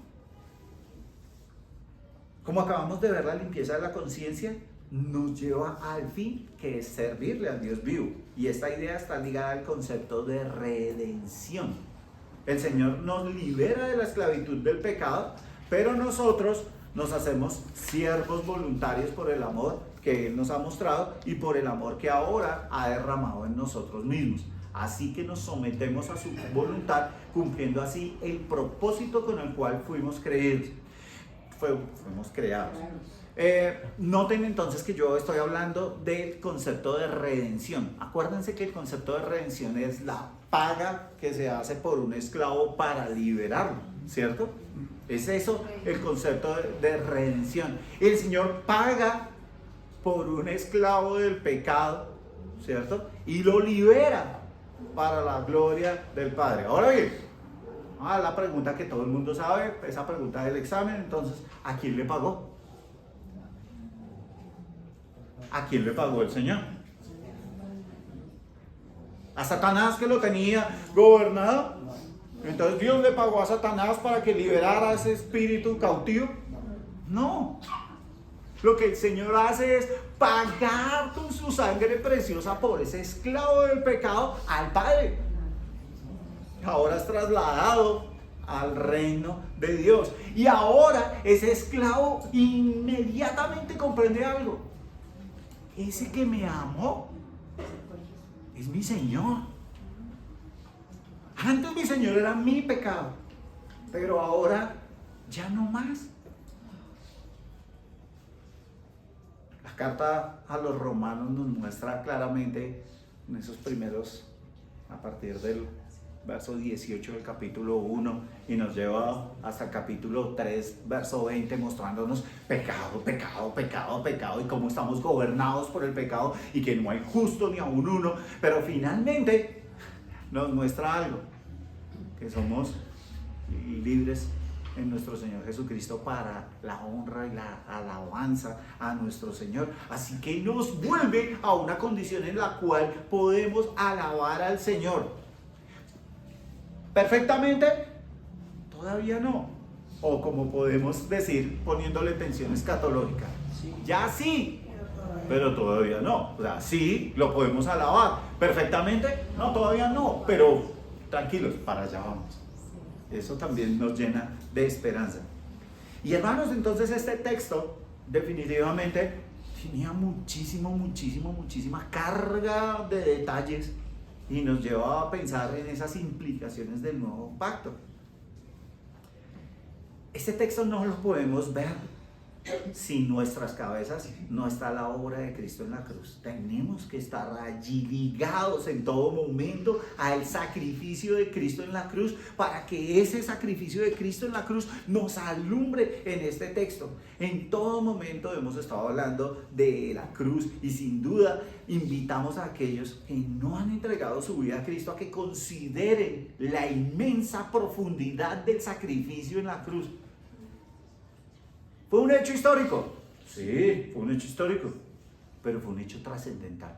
Como acabamos de ver, la limpieza de la conciencia nos lleva al fin, que es servirle al Dios vivo. Y esta idea está ligada al concepto de redención. El Señor nos libera de la esclavitud del pecado, pero nosotros nos hacemos siervos voluntarios por el amor que Él nos ha mostrado y por el amor que ahora ha derramado en nosotros mismos. Así que nos sometemos a su voluntad, cumpliendo así el propósito con el cual fuimos creados. Noten entonces que yo estoy hablando del concepto de redención. Acuérdense que el concepto de redención es la paga que se hace por un esclavo para liberarlo, ¿cierto? Es eso el concepto de redención. El Señor paga por un esclavo del pecado, ¿cierto? Y lo libera para la gloria del Padre. Ahora bien, la pregunta que todo el mundo sabe, esa pregunta del examen, entonces, ¿a quién le pagó? ¿A quién le pagó el Señor? ¿A Satanás, que lo tenía gobernado? Entonces Dios le pagó a Satanás para que liberara a ese espíritu cautivo. No. Lo que el Señor hace es pagar con su sangre preciosa por ese esclavo del pecado al Padre. Ahora es trasladado al reino de Dios. Y ahora ese esclavo inmediatamente comprende algo. Ese que me amó es mi Señor. Antes mi Señor era mi pecado, pero ahora ya no más. La carta a los romanos nos muestra claramente en esos primeros, a partir del verso 18 del capítulo 1 y nos lleva hasta el capítulo 3, verso 20, mostrándonos pecado, pecado, pecado, pecado y cómo estamos gobernados por el pecado y que no hay justo ni aun uno, pero finalmente nos muestra algo, que somos libres en nuestro Señor Jesucristo para la honra y la alabanza a nuestro Señor. Así que nos vuelve a una condición en la cual podemos alabar al Señor. ¿Perfectamente? Todavía no. O como podemos decir, poniéndole tensión escatológica. Ya sí, pero todavía no. O sea, sí, lo podemos alabar. ¿Perfectamente? No, todavía no. Pero tranquilos, para allá vamos. Eso también nos llena de esperanza. Y hermanos, entonces este texto definitivamente tenía muchísima carga de detalles y nos lleva a pensar en esas implicaciones del nuevo pacto. Este texto no lo podemos ver si en nuestras cabezas no está la obra de Cristo en la cruz. Tenemos que estar allí ligados en todo momento al sacrificio de Cristo en la cruz, para que ese sacrificio de Cristo en la cruz nos alumbre en este texto. En todo momento hemos estado hablando de la cruz y sin duda invitamos a aquellos que no han entregado su vida a Cristo a que consideren la inmensa profundidad del sacrificio en la cruz. ¿Fue un hecho histórico? Sí, fue un hecho histórico, pero fue un hecho trascendental,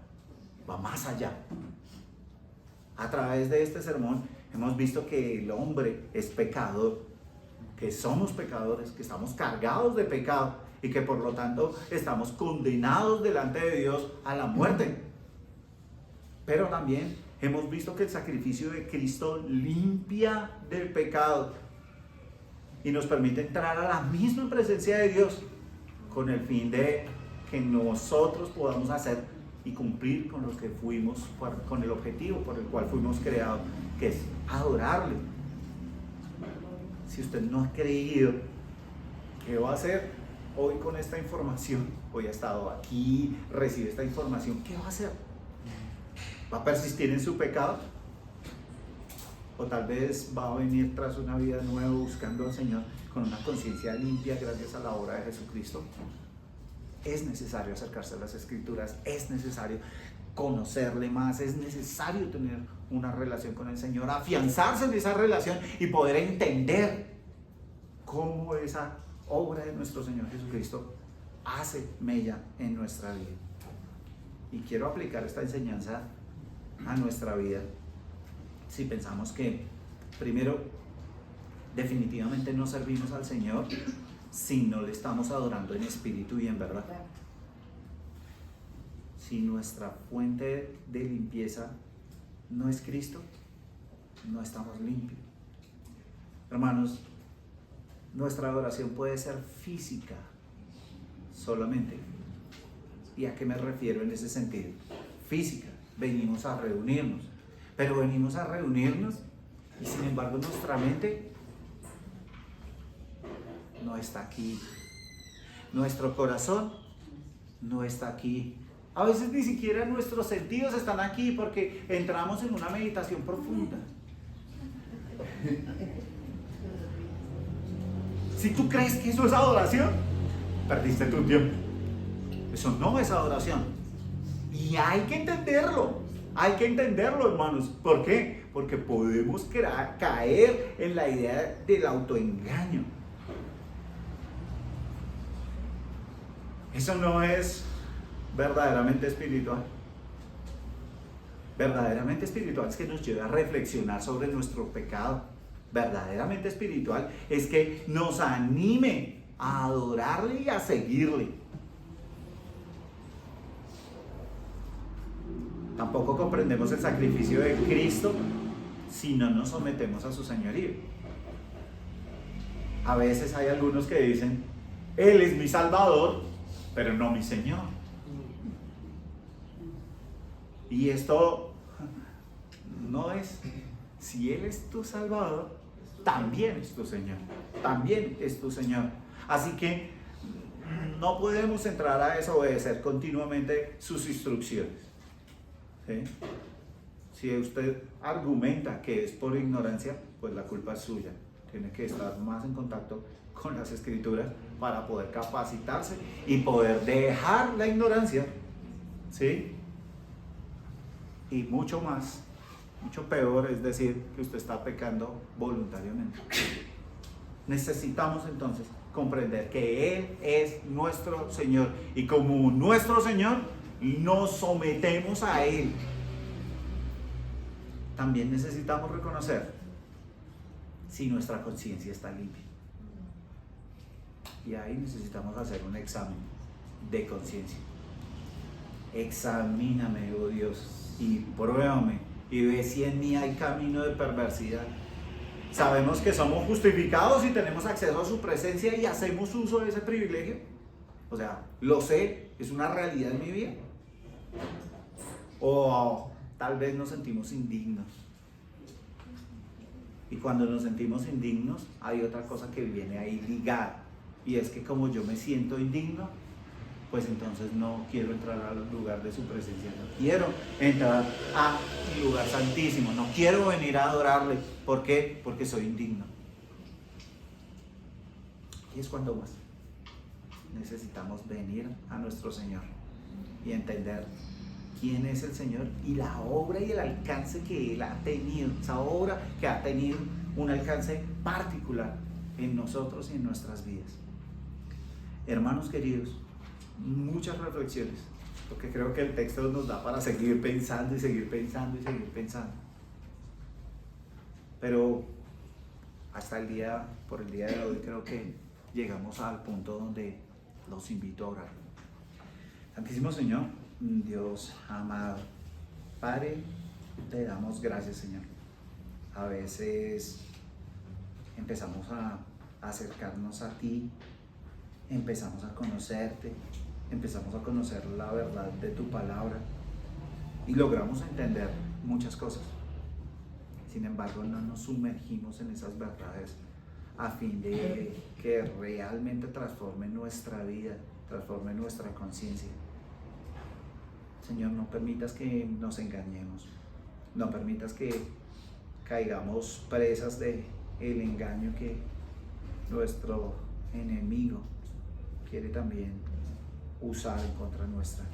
va más allá. A través de este sermón hemos visto que el hombre es pecador, que somos pecadores, que estamos cargados de pecado y que por lo tanto estamos condenados delante de Dios a la muerte. Pero también Hemos visto que el sacrificio de Cristo limpia del pecado y nos permite entrar a la misma presencia de Dios con el fin de que nosotros podamos hacer y cumplir con lo que fuimos, con el objetivo por el cual fuimos creados, que es adorarle. Si usted no ha creído, ¿qué va a hacer hoy con esta información? Hoy ha estado aquí, recibe esta información, ¿qué va a hacer? ¿Va a persistir en su pecado? ¿O tal vez va a venir tras una vida nueva buscando al Señor con una conciencia limpia gracias a la obra de Jesucristo? Es necesario acercarse a las Escrituras, es necesario conocerle más, es necesario tener una relación con el Señor, afianzarse en esa relación y poder entender cómo esa obra de nuestro Señor Jesucristo hace mella en nuestra vida. Y quiero aplicar esta enseñanza a nuestra vida. Si pensamos que, primero, definitivamente no servimos al Señor si no le estamos adorando en espíritu y en verdad. Si nuestra fuente de limpieza no es Cristo, no estamos limpios. Hermanos, nuestra adoración puede ser física solamente. ¿Y a qué me refiero en ese sentido? Física. Venimos a reunirnos, pero venimos a reunirnos y sin embargo nuestra mente no está aquí, nuestro corazón no está aquí, a veces ni siquiera nuestros sentidos están aquí porque entramos en una meditación profunda. Si tú crees que eso es adoración, perdiste tu tiempo. Eso no es adoración. Y hay que entenderlo, hermanos. ¿Por qué? Porque podemos caer en la idea del autoengaño. Eso no es verdaderamente espiritual. Verdaderamente espiritual es que nos lleva a reflexionar sobre nuestro pecado. Verdaderamente espiritual es que nos anime a adorarle y a seguirle. Tampoco comprendemos el sacrificio de Cristo si no nos sometemos a su señorío. A veces hay algunos que dicen, Él es mi Salvador, pero no mi Señor. Y esto no es, si Él es tu Salvador, también es tu Señor, también es tu Señor. Así que no podemos entrar a desobedecer continuamente sus instrucciones. ¿Sí? Si usted argumenta que es por ignorancia, pues la culpa es suya. Tiene que estar más en contacto con las Escrituras para poder capacitarse y poder dejar la ignorancia, ¿sí? Y mucho más, mucho peor es decir que usted está pecando voluntariamente. Necesitamos entonces comprender que Él es nuestro Señor y como nuestro Señor nos sometemos a Él. También necesitamos reconocer si nuestra conciencia está limpia. Y ahí necesitamos hacer un examen de conciencia. Examíname, oh Dios, y pruébame y ve si en mí hay camino de perversidad. Sabemos que somos justificados y tenemos acceso a su presencia y hacemos uso de ese privilegio. O sea, lo sé, es una realidad en mi vida. O tal vez nos sentimos indignos. Y cuando nos sentimos indignos, hay otra cosa que viene ahí ligada. Y es que como yo me siento indigno, pues entonces no quiero entrar al lugar de su presencia. No quiero entrar al lugar santísimo. No quiero venir a adorarle. ¿Por qué? Porque soy indigno. Y es cuando más necesitamos venir a nuestro Señor y entender quién es el Señor y la obra y el alcance que Él ha tenido, esa obra que ha tenido un alcance particular en nosotros y en nuestras vidas. Hermanos queridos, muchas reflexiones, porque creo que el texto nos da para seguir pensando y seguir pensando y seguir pensando. Pero por el día de hoy creo que llegamos al punto donde los invito a orar. Santísimo Señor, Dios amado, Padre Te damos gracias, Señor. A veces empezamos a acercarnos a ti, empezamos a conocerte, empezamos a conocer la verdad de tu palabra y logramos entender muchas cosas. Sin embargo, no nos sumergimos en esas verdades a fin de que realmente transformen nuestra vida, transformen nuestra conciencia. Señor, no permitas que nos engañemos, no permitas que caigamos presas del engaño que nuestro enemigo quiere también usar en contra nuestra.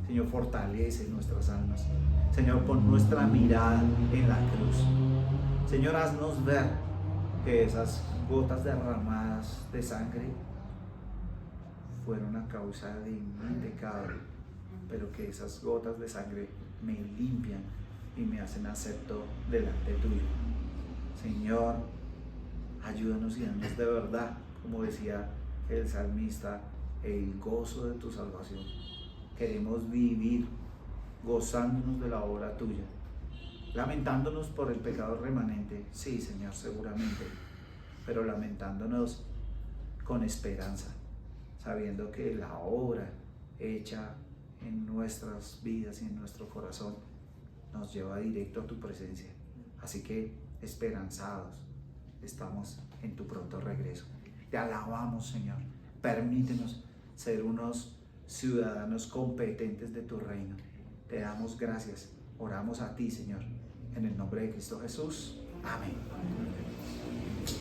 Señor, fortalece nuestras almas. Señor, pon nuestra mirada en la cruz. Señor, haznos ver que esas gotas derramadas de sangre fueron a causa de mi pecado, pero que esas gotas de sangre me limpian y me hacen acepto delante tuyo. Señor, ayúdanos y danos de verdad, como decía el salmista, el gozo de tu salvación. Queremos vivir gozándonos de la obra tuya, lamentándonos por el pecado remanente, sí, Señor, seguramente, pero lamentándonos con esperanza, sabiendo que la obra hecha en nuestras vidas y en nuestro corazón nos lleva directo a tu presencia. Así que esperanzados estamos en tu pronto regreso. Te alabamos, Señor. Permítenos ser unos ciudadanos competentes de tu reino. Te damos gracias. Oramos a ti, Señor. En el nombre de Cristo Jesús. Amén.